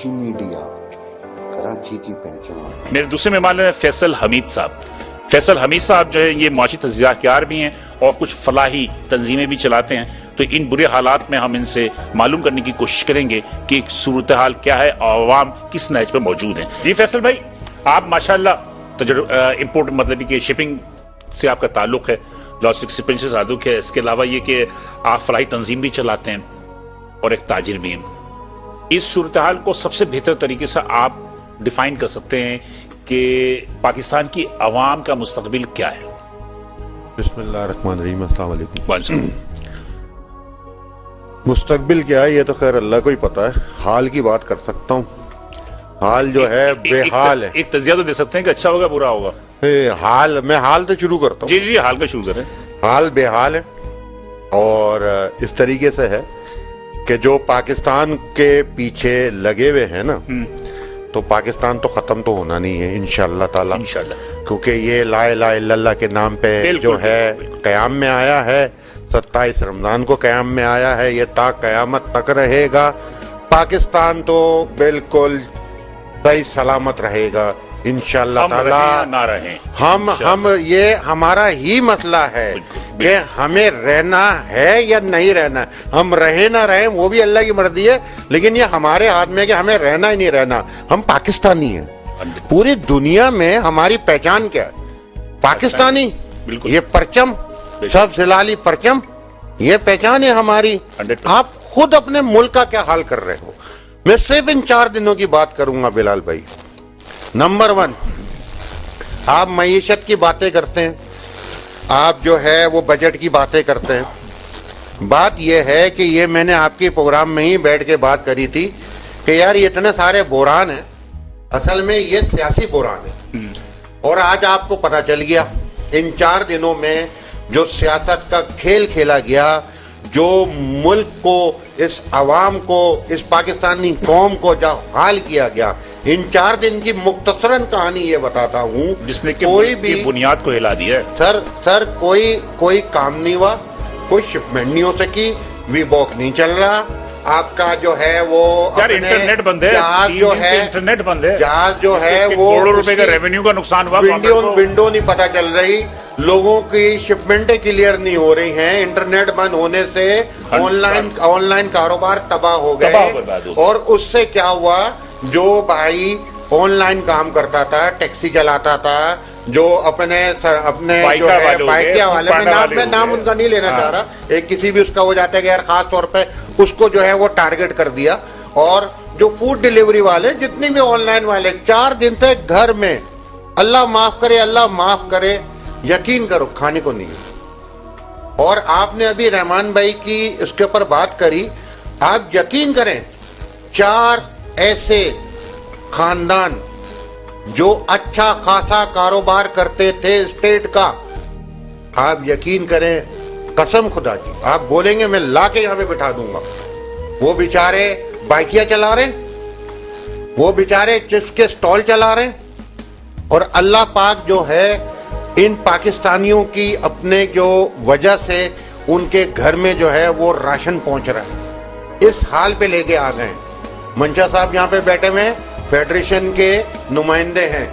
Karachi media, Karachi کی پہچان۔ میرے دوسرے مہمان ہیں فیصل حمید صاحب۔ فیصل حمید صاحب جو ہے یہ معاشی تجزیہ کار بھی ہیں اور کچھ فلاحی تنظیمیں بھی چلاتے ہیں، تو ان برے حالات میں ہم ان سے معلوم کرنے کی کوشش کریں گے کہ صورتحال کیا ہے اور عوام کس نہج پہ موجود ہیں۔ جی فیصل بھائی، آپ ماشاءاللہ امپورٹ مطلب کہ شپنگ سے آپ کا تعلق ہے، لاجسٹک شپنگ سے تعلق ہے، اس کے علاوہ یہ کہ آپ فلاحی تنظیم بھی چلاتے ہیں اور ایک تاجر بھی ہیں۔ اس صورتحال کو سب سے بہتر طریقے سے آپ ڈیفائن کر سکتے ہیں کہ پاکستان کی عوام کا مستقبل کیا ہے؟ بسم اللہ الرحمن الرحیم، السلام علیکم۔ وعلیکم۔ مستقبل کیا ہے یہ تو خیر اللہ کو ہی پتا ہے، حال کی بات کر سکتا ہوں۔ حال جو ہے بے حال ہے۔ ایک تجزیہ تو دے سکتے ہیں کہ اچھا ہوگا برا ہوگا؟ میں حال تو شروع کرتا ہوں۔ جی جی، حال کا شروع کریں۔ حال بے حال ہے، اور اس طریقے سے ہے کہ جو پاکستان کے پیچھے لگے ہوئے ہیں نا، تو پاکستان تو ختم تو ہونا نہیں ہے انشاءاللہ تعالی، انشاءاللہ، کیونکہ یہ لا الہ الا اللہ کے نام پہ جو ہے قیام میں آیا ہے، 27 رمضان کو قیام میں آیا ہے، یہ تا قیامت تک رہے گا۔ پاکستان تو بالکل صحیح سلامت رہے گا انشاءاللہ تعالی۔ نہ رہیں ہم یہ ہمارا ہی مسئلہ ہے کہ ہمیں رہنا ہے یا نہیں رہنا۔ ہم رہیں نہ رہیں وہ بھی اللہ کی مرضی ہے، لیکن یہ ہمارے ہاتھ میں کہ ہمیں رہنا ہی نہیں رہنا۔ ہم پاکستانی ہیں، پوری دنیا میں ہماری پہچان کیا ہے؟ پاکستانی۔ یہ پرچم، سب سلالی پرچم، یہ پہچان ہے ہماری۔ آپ خود اپنے ملک کا کیا حال کر رہے ہو؟ میں صرف ان 4 دنوں کی بات کروں گا بلال بھائی۔ نمبر 1، آپ معیشت کی باتیں کرتے ہیں، آپ جو ہے وہ بجٹ کی باتیں کرتے ہیں۔ بات یہ ہے کہ یہ میں نے آپ کے پروگرام میں ہی بیٹھ کے بات کری تھی کہ یار یہ اتنے سارے بحران ہیں، اصل میں یہ سیاسی بحران ہے، اور آج آپ کو پتہ چل گیا ان 4 دنوں میں جو سیاست کا کھیل کھیلا گیا، جو ملک کو، اس عوام کو، اس پاکستانی قوم کو جو حال کیا گیا، ان 4 دن کی مختصراً کہانی یہ بتاتا ہوں، جس نے کہ کوئی بھی بنیاد کو ہلا دیا ہے۔ سر کوئی کام نہیں ہوا، کوئی شپمنٹ نہیں ہو سکی، وی باک نہیں چل رہا، آپ کا جو ہے وہ انٹرنیٹ بند ہے، جہاز جو ہے انٹرنیٹ بند ہے، جہاز جو ہے وہ کروڑوں روپے کا ریونیو کا نقصان ہوا، ونڈو نہیں پتہ چل رہی، لوگوں کی شپمنٹیں کلیئر نہیں ہو رہی ہیں، انٹرنیٹ بند ہونے سے آن لائن کاروبار تباہ ہو گئے۔ اور اس سے کیا ہوا، جو بھائی آن لائن کام کرتا تھا، ٹیکسی چلاتا تھا، جو اپنے جو ہے بائکیا والے، میں نام ان کا نہیں لینا چاہ رہا، ایک کسی بھی اس کا ہو جاتا ہے کہ یار خاص طور پہ اس کو جو ہے وہ ٹارگٹ کر دیا۔ اور جو فوڈ ڈیلیوری والے، جتنی بھی آن لائن والے، 4 دن سے گھر میں، اللہ معاف کرے، اللہ معاف کرے، یقین کرو کھانے کو نہیں۔ اور آپ نے ابھی رحمان بھائی کی اس کے اوپر بات کری، آپ یقین کریں 4 ایسے خاندان جو اچھا خاصا کاروبار کرتے تھے اسٹیٹ کا، آپ یقین کریں قسم خدا کی، آپ بولیں گے میں لا کے یہاں پہ بٹھا دوں گا، وہ بیچارے بائکیا چلا رہے ہیں، وہ بیچارے چپس کے سٹال چلا رہے ہیں، اور اللہ پاک جو ہے ان پاکستانیوں کی اپنے جو وجہ سے ان کے گھر میں جو ہے وہ راشن پہنچ رہا ہے، اس حال پہ لے کے آ گئے ہیں۔ منشا صاحب یہاں پہ بیٹھے ہوئے ہیں، فیڈریشن کے نمائندے ہیں،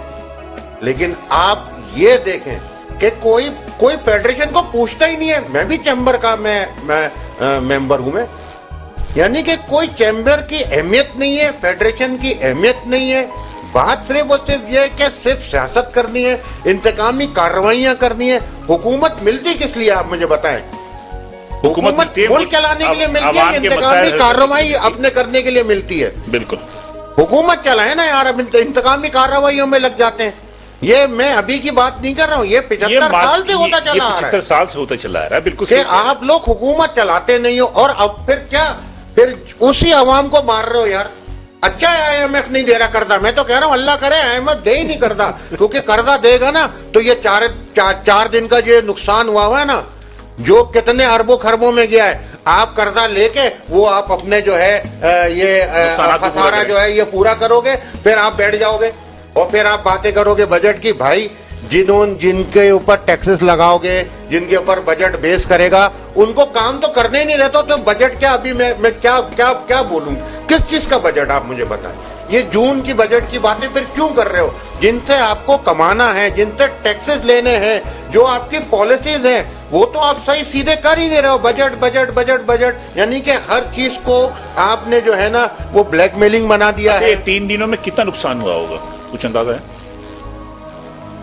لیکن آپ یہ دیکھیں کہ کوئی فیڈریشن کو پوچھتا ہی نہیں ہے۔ میں بھی چیمبر کا میں ممبر ہوں، میں یعنی کہ کوئی چیمبر کی اہمیت نہیں ہے، فیڈریشن کی اہمیت نہیں ہے۔ بات صرف اور صرف یہ ہے کہ صرف سیاست کرنی ہے، انتقامی کارروائیاں کرنی ہے۔ حکومت ملتی کس لیے آپ مجھے بتائیں؟ حکومت ملک چلانے کے لیے ملتی ہے، انتقامی کارروائی اپنے کرنے کے لیے ملتی ہے؟ بالکل، حکومت چلائے نا یار، اب انتقامی کارروائیوں میں لگ جاتے ہیں۔ یہ میں ابھی کی بات نہیں کر رہا ہوں، یہ 75 سال سے ہوتا چلا آ رہا ہے، 75 سال سے ہوتا چلا آ رہا ہے، بالکل کہ آپ لوگ حکومت چلاتے نہیں ہو، اور اب پھر کیا، پھر اسی عوام کو مار رہے ہو یار۔ اچھا ہے IMF نہیں دے رہا قرضہ، میں تو کہہ رہا ہوں اللہ کرے IMF دے ہی نہیں قرضہ، کیونکہ قرضہ دے گا نا تو یہ 4 دن کا جو نقصان ہوا ہے نا، جو کتنے اربوں خربوں میں گیا ہے، آپ قرضہ لے کے وہ آپ اپنے جو ہے یہ خسارہ جو ہے یہ پورا کرو گے، پھر آپ بیٹھ جاؤ گے اور پھر آپ باتیں کرو گے بجٹ کی۔ بھائی جن کے اوپر ٹیکسز لگاؤ گے، جن کے اوپر بجٹ بیس کرے گا، ان کو کام تو کرنے ہی نہیں رہتا، تو بجٹ کیا، ابھی میں کیا بولوں، کس چیز کا بجٹ آپ مجھے بتائیں۔ یہ جون کی بجٹ کی باتیں پھر کیوں کر رہے ہو؟ جن سے آپ کو کمانا ہے، جن سے ٹیکسز لینے ہیں، جو آپ کی پالیسیز ہیں، وہ تو آپ صحیح سیدھے کر ہی نہیں رہے ہو. بجٹ بجٹ بجٹ بجٹ، یعنی کہ ہر چیز کو آپ نے جو ہے نا وہ بلیک میلنگ بنا دیا ہے. 3 دنوں میں کتنا نقصان ہوا ہوگا، کچھ اندازہ ہے؟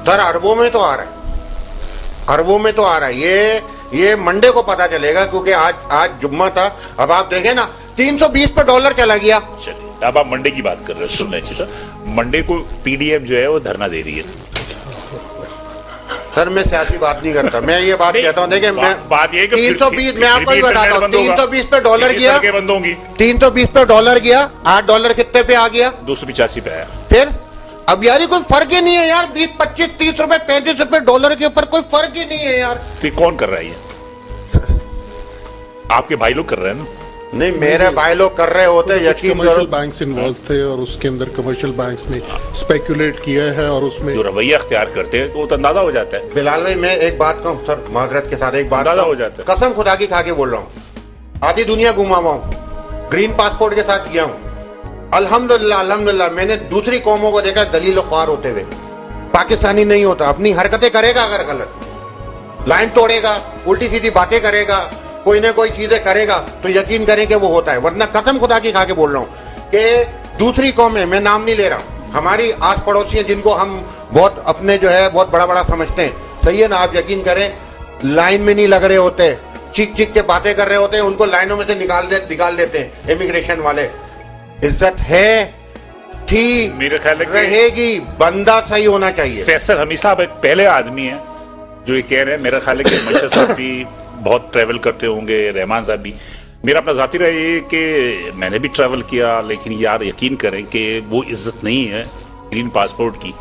سر اربوں میں تو آ رہا ہے، اربوں میں تو آ رہا ہے. یہ منڈے کو پتا چلے گا، کیونکہ آج جمعہ تھا. اب آپ دیکھیں نا 320 پہ ڈالر چلا گیا. چلیے اب آپ منڈے کی بات کر رہے ہیں، سن لیں اچھا. منڈے کو پی ڈی ایم جو ہے وہ دھرنا دے رہی ہے. سر میں سیاسی بات نہیں کرتا، میں یہ بات کہتا ہوں، دیکھیں بات یہ کہ 320 میں آپ کو ہی بتاتا ہوں، 320 پہ ڈالر گیا، سڑکیں بند ہوں گی. 320 پہ ڈالر گیا، $8 کتنے پہ آ گیا؟ 285 پہ آیا. پھر اب یار کوئی فرق ہی نہیں ہے یار، 20 25 30 روپے 35 روپے ڈالر کے اوپر کوئی فرق ہی نہیں ہے یار. تو یہ کون کر رہا ہے؟ یہ آپ کے بھائی لوگ کر رہے ہیں نا؟ نہیں میرے بھائی لوگ کر رہے ہوتے، یقین کمرشل کرو. بینکس انوالو تھے اور اس کے اندر کمرشل بینکس نے اسپیکولیٹ کیا ہے اور اس میں جو رویہ اختیار کرتے ہیں تو وہ تو اندازہ ہو جاتا ہے. بلال بھائی میں ایک بات کہوں سر، معذرت کے ساتھ ایک بات اندازہ ہو کہوں، جاتا ہے. قسم خدا کی کھا کے بول رہا ہوں، آدھی دنیا گھوما ہوا ہوں، گرین پاسپورٹ کے ساتھ گیا ہوں. الحمدللہ میں نے دوسری قوموں کو دیکھا دلیل و خوار ہوتے ہوئے. پاکستانی نہیں ہوتا، اپنی حرکتیں کرے گا، اگر غلط لائن توڑے گا، الٹی سیدھی باتیں کرے گا، کوئی نہ کوئی چیزیں کرے گا تو یقین کریں کہ وہ ہوتا ہے. ورنہ قسم خدا کی کھا کے بول رہا ہوں کہ دوسری قومیں، میں نام نہیں لے رہا، ہماری آس پڑوسی ہیں جن کو ہم بہت اپنے جو ہے بہت بڑا بڑا سمجھتے ہیں، صحیح ہے نا، آپ یقین کریں لائن میں نہیں لگ رہے ہوتے، چیخ چیخ کے باتیں کر رہے ہوتے ہیں، ان کو لائنوں میں سے نکال دیتے ہیں امیگریشن والے. عزت ہے، تھی، میرے خیال ہے رہے گی، بندہ صحیح ہونا چاہیے. فیصل حمید صاحب ایک پہلے آدمی ہیں جو یہ کہہ رہے ہیں. میرا خیال ہے کہ منشا صاحب بھی بہت ٹریول کرتے ہوں گے، رحمان صاحب بھی. میرا اپنا ذاتی رائے یہ کہ میں نے بھی ٹریول کیا، لیکن یار یقین کریں کہ وہ عزت نہیں ہے گرین پاسپورٹ کی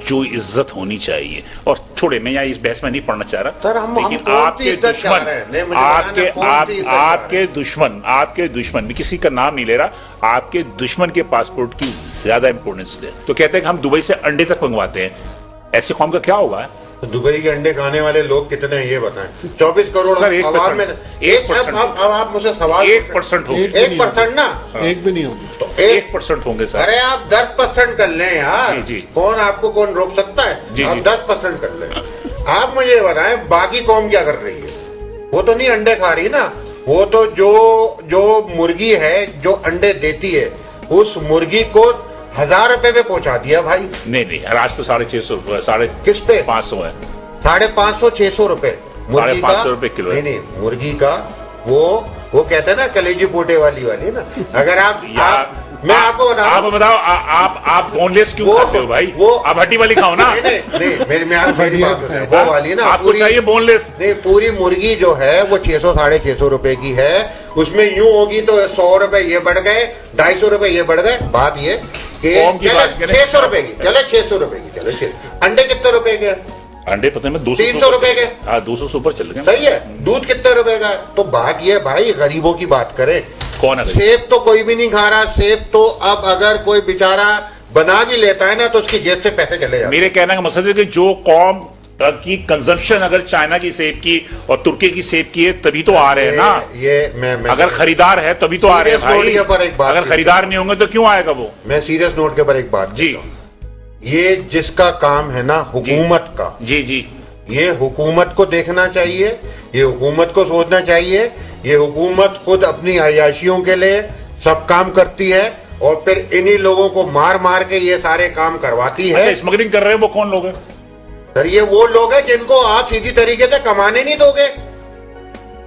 جو عزت ہونی چاہیے. اور چھوڑے، میں یہاں اس بحث میں نہیں پڑھنا چاہ سر، رہا، ہم لیکن کون آپ سی کے عزت چاہ رہے ہیں؟ نہیں، مجھے بتانا ہے، کون سی عزت چاہ رہے ہیں؟ آپ کے دشمن میں کسی کا نام نہیں لے رہا، آپ کے دشمن کے پاسپورٹ کی زیادہ امپورٹنس ہے. تو کہتے ہیں کہ ہم دبئی سے انڈے تک منگواتے ہیں. ایسی قوم کا کیا ہوگا؟ دبئی کے انڈے کھانے والے لوگ کتنے ہیں یہ بتائیں. 24 کروڑ عوام میں. اب آپ مجھ سے سوال 1% ہوگی. 1% نا، ایک بھی نہیں ہوگی. تو 1% ہوں گے سر. ارے آپ 10% کر لیں یار، جی. کون آپ کو کون روک سکتا ہے؟ آپ 10% کر لیں. آپ مجھے یہ بتائیں باقی قوم کیا کر رہی ہے؟ وہ تو نہیں انڈے کھا رہی نا، وہ تو جو مرغی ہے جو انڈے دیتی ہے اس مرغی کو 1000 روپے پہ پہنچا دیا بھائی. نہیں آج تو 650 روپے، کس پہ؟ 500 ہے. 550 600 روپے مرغی کا. 550 روپے کلو. نہیں مرغی کا وہ کہتے ہیں نا کلیجی پوٹے والی نا. اگر آپ میں آپ کو بتاؤ آپ بون لیس کیوں کھاتے ہو بھائی؟ آپ ہڈی والی کھاؤ نا. نہیں میری بات ہے، وہ والی نا، آپ کو چاہیے بون لیس. نہیں پوری مرغی جو ہے وہ 600 650 روپے کی ہے. اس میں یوں ہوگی تو 100 روپے یہ بڑھ گئے، 250 روپے یہ بڑھ گئے. بات یہ کہ 600 روپے کی، چلے 600 روپے کی، چلے. انڈے کتنے روپے کے؟ انڈے پتہ میں 300 روپے کے. ہاں 200 سپر چل گئے. صحیح ہے. دودھ کتنے روپے کا ہے؟ تو بات یہ بھائی غریبوں کی بات کریں. کون ہے؟ سیب تو کوئی بھی نہیں کھا رہا. سیب تو اب اگر کوئی بیچارہ بنا بھی لیتا ہے نا تو اس کی جیب سے پیسے چلے جاتے. میرے کہنے کا مقصد ہے کہ جو قوم کی کنزمپشن اگر چائنا کی سیب کی اور ترکی کی سیب کی ہے تبھی تو آ رہے ہیں نا. یہ اگر خریدار ہے تبھی تو آ رہے ہیں بھائی. اگر خریدار نہیں ہوں گے تو کیوں آئے گا وہ؟ میں سیریس نوٹ کے پر ایک بات جی، یہ جس کا کام ہے نا حکومت کا، جی یہ حکومت کو دیکھنا چاہیے، یہ حکومت کو سوچنا چاہیے. یہ حکومت خود اپنی عیاشیوں کے لیے سب کام کرتی ہے اور پھر انہی لوگوں کو مار کے یہ سارے کام کرواتی ہے. اسمگلنگ کر رہے ہیں وہ کون لوگ ہیں سر؟ یہ وہ لوگ ہیں جن کو آپ سیدھی طریقے سے کمانے نہیں دو گے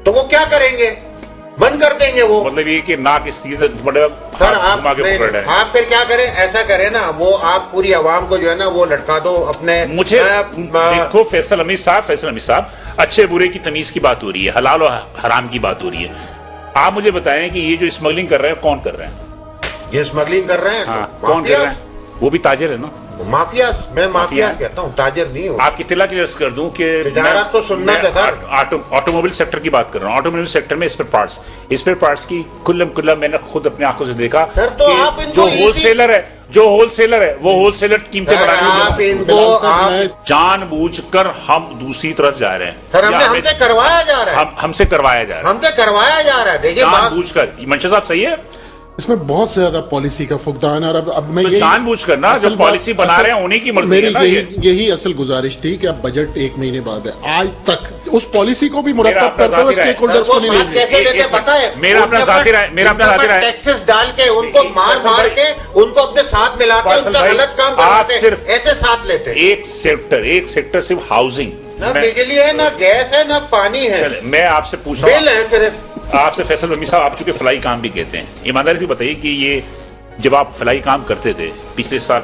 تو وہ کیا کریں گے؟ بند کر دیں گے وہ. مطلب یہ کہ ناک اس بڑے سر آپ پھر کیا کریں؟ ایسا کریں نا، وہ آپ پوری عوام کو جو ہے نا وہ لٹکا دو اپنے. مجھے دیکھو فیصل حمید صاحب اچھے برے کی تمیز کی بات ہو رہی ہے، حلال و حرام کی بات ہو رہی ہے. آپ مجھے بتائیں کہ یہ جو اسمگلنگ کر رہے ہیں کون کر رہے ہیں؟ یہ اسمگلنگ کر رہے ہیں کون کر رہے ہیں؟ وہ بھی تاجر ہے نا. مافیاز. میں مافیاز کہتا ہوں، تاجر نہیں ہوں. آپ کی اطلاع کی عرض کر دوں کہ تجارت تو سنت ہے سر. آٹو موبائل سیکٹر کی بات کر رہا ہوں. آٹو موبائل سیکٹر میں اسپیئر پارٹس کی کلم میں نے خود اپنے آنکھوں سے دیکھا کہ جو ہول سیلر ہے وہ ہول سیلر قیمتیں بڑھانے میں جان بوجھ کر ہم دوسری طرف جا رہے ہیں. سر ہم سے کروایا جا رہا ہے. ہم سے کروایا جا رہا ہے. دیکھیے جان بوجھ کر. منشا صاحب صحیح ہے. اس میں بہت سے زیادہ پالیسی کا فقدان ہے، اور اب میں تو جان بوجھ کر نا جو پالیسی بنا رہے ہیں انہیں کی مرضی ہے نا. یہی اصل گزارش تھی کہ اب بجٹ 1 مہینے بعد ہے، آج تک اس پالیسی کو بھی مرتب کرتے ہوئے اسٹیک ہولڈرز کو نہیں ملے. کیسے دیتے پتہ ہے؟ میرا اپنا ذاتی رائے ٹیکسز ڈال کے ان کو مار کے ان کو اپنے ساتھ ملاتے ہیں، ان کا غلط کام کرواتے ہیں، ایسے ساتھ لیتے ہیں. ایک سیکٹر صرف ہاؤسنگ، نہ بجلی ہے، نہ گیس ہے، نہ پانی ہے. میں آپ سے پوچھ رہا ہوں، بل ہے صرف. آپ سے فیصل امی صاحب، آپ چونکہ فلاحی کام بھی کہتے ہیں، ایمانداری سے بتائیے کہ یہ جب آپ فلاحی کام کرتے تھے پچھلے سال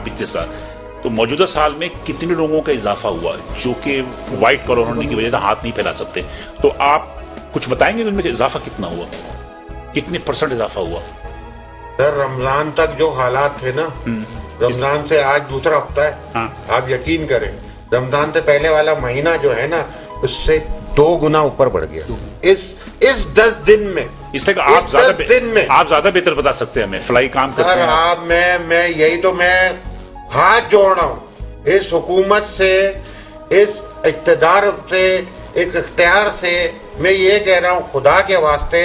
تو موجودہ سال میں کتنے لوگوں کا اضافہ ہوا جو کہ وائٹ کالر ہونے کی وجہ سے ہاتھ نہیں پھیلا سکتے؟ تو آپ کچھ بتائیں گے کہ ان میں اضافہ کتنا ہوا، کتنے % اضافہ ہوا؟ سر رمضان تک جو حالات تھے نا، رمضان سے آج دوسرا ہفتہ ہے، آپ یقین کریں رمضان سے پہلے والا مہینہ جو ہے نا اس سے 2 گنا اوپر بڑھ گیا اس 10 دن میں. اس طرح آپ زیادہ بہتر بتا سکتے ہیں ہمیں فلاحی کام کرتے ہیں. آپ میں یہی تو میں ہاتھ جوڑ رہا ہوں اس حکومت سے، اس اقتدار سے، اس اختیار سے. میں یہ کہہ رہا ہوں خدا کے واسطے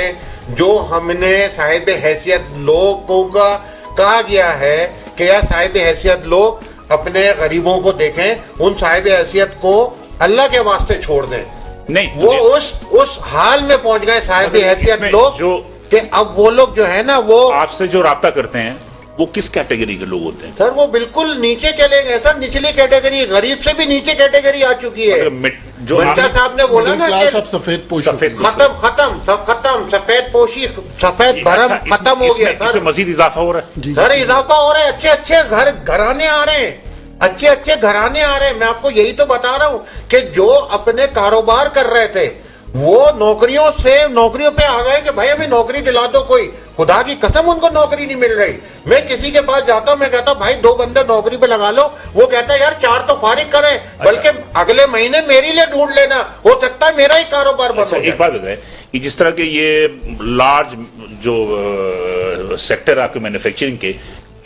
جو ہم نے صاحب حیثیت لوگوں کا کہا گیا ہے کہ یا صاحب حیثیت لوگ اپنے غریبوں کو دیکھیں، ان صاحب حیثیت کو اللہ کے واسطے چھوڑ دیں. نہیں، وہ اس حال میں پہنچ گئے صاحب حیثیت لوگ کہ اب وہ لوگ جو ہے نا وہ آپ سے جو رابطہ کرتے ہیں وہ کس کیٹیگری کے لوگ ہوتے ہیں؟ سر وہ بالکل نیچے چلے گئے سر، نچلی کیٹیگری، غریب سے بھی نیچے کیٹیگری آ چکی ہے. جو منشا صاحب نے بولا نا کہ سفید پوشی ختم سفید پوشی سفید بھرم ختم ہو گیا سر. مزید اضافہ ہو رہا ہے سر، اضافہ ہو رہا ہے. اچھے گھرانے آ رہے ہیں، اچھے گھرانے آ رہے ہیں. میں آپ کو یہی تو بتا رہا ہوں کہ جو اپنے کاروبار کر رہے تھے وہ نوکریوں پہ آ گئے کہ بھائی ہمیں نوکری دلا دو کوئی. خدا کی قسم ان کو نوکری نہیں مل رہی. میں کسی کے پاس جاتا ہوں، میں کہتا ہوں بھائی 2 بندے نوکری پہ لگا لو، وہ کہتا ہے یار 4 تو فارغ کریں، بلکہ اگلے مہینے میری لیے ڈھونڈ لینا، ہو سکتا ہے میرا ہی کاروبار بند ہو جائے. ایک بات بتائیں کہ جس طرح کے یہ لارج جو سیکٹر آپ کے مینوفیکچرنگ کے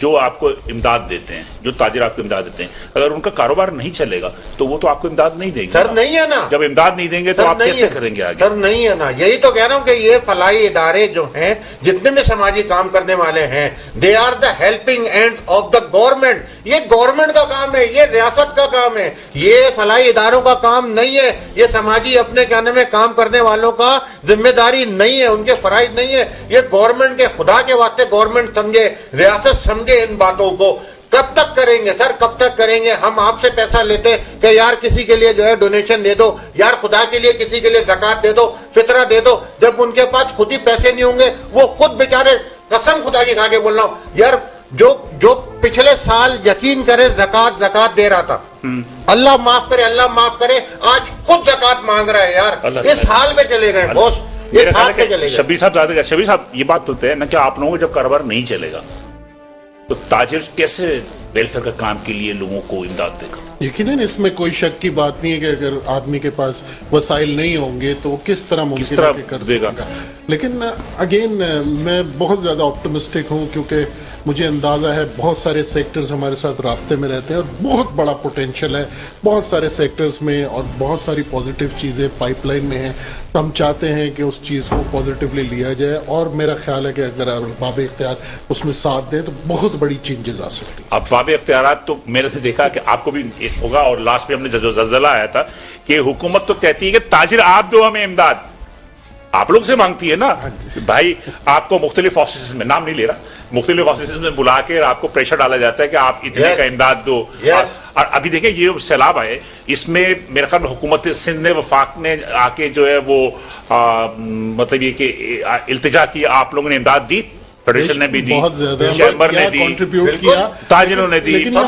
جو آپ کو امداد دیتے ہیں، جو تاجر آپ کو امداد دیتے ہیں، اگر ان کا کاروبار نہیں چلے گا تو وہ تو آپ کو امداد نہیں دیں گے. سر نہیں ہے نا، جب امداد نہیں دیں گے تو آپ کیسے کریں گے آگے؟ سر نہیں ہے نا، یہی تو کہہ رہا ہوں کہ یہ فلاحی ادارے جو ہیں جتنے میں سماجی کام کرنے والے ہیں، they are the helping hand of the government. یہ گورنمنٹ کا کام ہے، یہ ریاست کا کام ہے، یہ فلاحی اداروں کا کام نہیں ہے. یہ سماجی اپنے کہنے میں کام کرنے والوں کا ذمہ داری نہیں ہے، ان کے فرائض نہیں ہے. یہ گورنمنٹ کے، خدا کے واسطے گورنمنٹ سمجھے، ریاست سمجھے ان باتوں کو. کب تک کریں گے سر، کب تک کریں گے؟ ہم آپ سے پیسہ لیتے کہ یار کسی کے لیے جو ہے ڈونیشن دے دو، یار خدا کے لیے کسی کے لیے زکات دے دو، فطرہ دے دو. جب ان کے پاس خود ہی پیسے نہیں ہوں گے، وہ خود بیچارے، قسم خدا کی کھا کے بول رہا ہوں یار، جو پچھلے سال یقین کرے زکات دے رہا تھا، اللہ معاف کرے آج خود زکات مانگ رہا ہے یار. اس حال میں چلے گئے بوس، اس حال میں چلے گئے. شبیر صاحب یہ بات ہوتے ہیں نا کہ آپ لوگوں کو جب کاروبار نہیں چلے گا تو تاجر کیسے ویلفیئر کا کام کے لیے لوگوں کو امداد دے گا؟ یقیناً اس میں کوئی شک کی بات نہیں ہے کہ اگر آدمی کے پاس وسائل نہیں ہوں گے تو کس طرح ممکن ہے کہ کر سکے گا. لیکن اگین میں بہت زیادہ آپٹمسٹک ہوں کیونکہ مجھے اندازہ ہے بہت سارے سیکٹرز ہمارے ساتھ رابطے میں رہتے ہیں اور بہت بڑا پوٹینشیل ہے بہت سارے سیکٹرز میں اور بہت ساری پازیٹیو چیزیں پائپ لائن میں ہیں. تو ہم چاہتے ہیں کہ اس چیز کو پازیٹیولی لیا جائے اور میرا خیال ہے کہ اگر باب اختیار اس میں ساتھ دیں تو بہت بڑی چینجز آ سکتی ہیں. اب باب اختیارات تو میں نے دیکھا کہ آپ کو بھی ہوگا، اور لاسٹ میں ہم نے جو زلزلہ آیا تھا کہ حکومت تو کہتی ہے کہ تاجر آپ دو ہمیں امداد، آپ لوگ سے مانگتی ہے نا بھائی. آپ کو مختلف آفیسز میں، نام نہیں لے رہا، مختلف آفیسز میں بلا کے آپ کو پریشر ڈالا جاتا ہے کہ آپ اتنے کا امداد دو. اور ابھی دیکھیں یہ سیلاب آئے، اس میں میرے خیال میں حکومت سندھ نے، وفاق نے آ کے جو ہے وہ مطلب یہ کہ التجا کی، آپ لوگوں نے امداد دی، فیڈریشن نے بھی دی، چیمبر نے دی، تاجروں نے دی، تو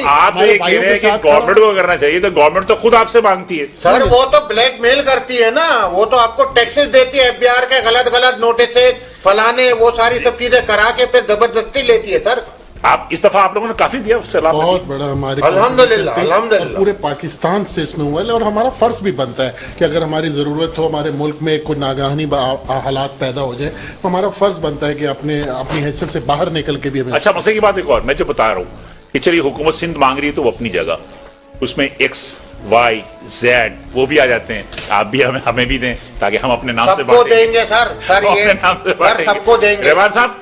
آپ یہ کہہ رہے ہیں کہ گورنمنٹ کو کرنا چاہیے، تو گورنمنٹ تو خود آپ سے مانگتی ہے. سر وہ تو بلیک میل کرتی ہے نا، وہ تو آپ کو ٹیکسز دیتی ہے، FBR کے غلط نوٹسز فلانے وہ ساری سب چیزیں کرا کے پھر زبردستی لیتی ہے. سر آپ اس دفعہ آپ لوگوں نے کافی دیا سیلاب، بہت بڑا ہمارے الحمدللہ پورے پاکستان سے اس میں ہوا ہے اور ہمارا فرض بھی بنتا ہے کہ اگر ہماری ضرورت ہو، ہمارے ملک میں کوئی ناگہانی حالات پیدا ہو جائے تو ہمارا فرض بنتا ہے کہ اپنی حیثیت سے باہر نکل کے بھی ہمیں. اچھا مسئلے کی بات ایک اور میں جو بتا رہا ہوں کہ چلیے حکومت سندھ مانگ رہی ہے تو وہ اپنی جگہ، اس میں X Y Z وہ بھی آ جاتے ہیں، آپ بھی ہمیں بھی دیں تاکہ ہم اپنے نام سے باتیں، سب کو دیں گے سر، سب کو دیں گے. ریوان صاحب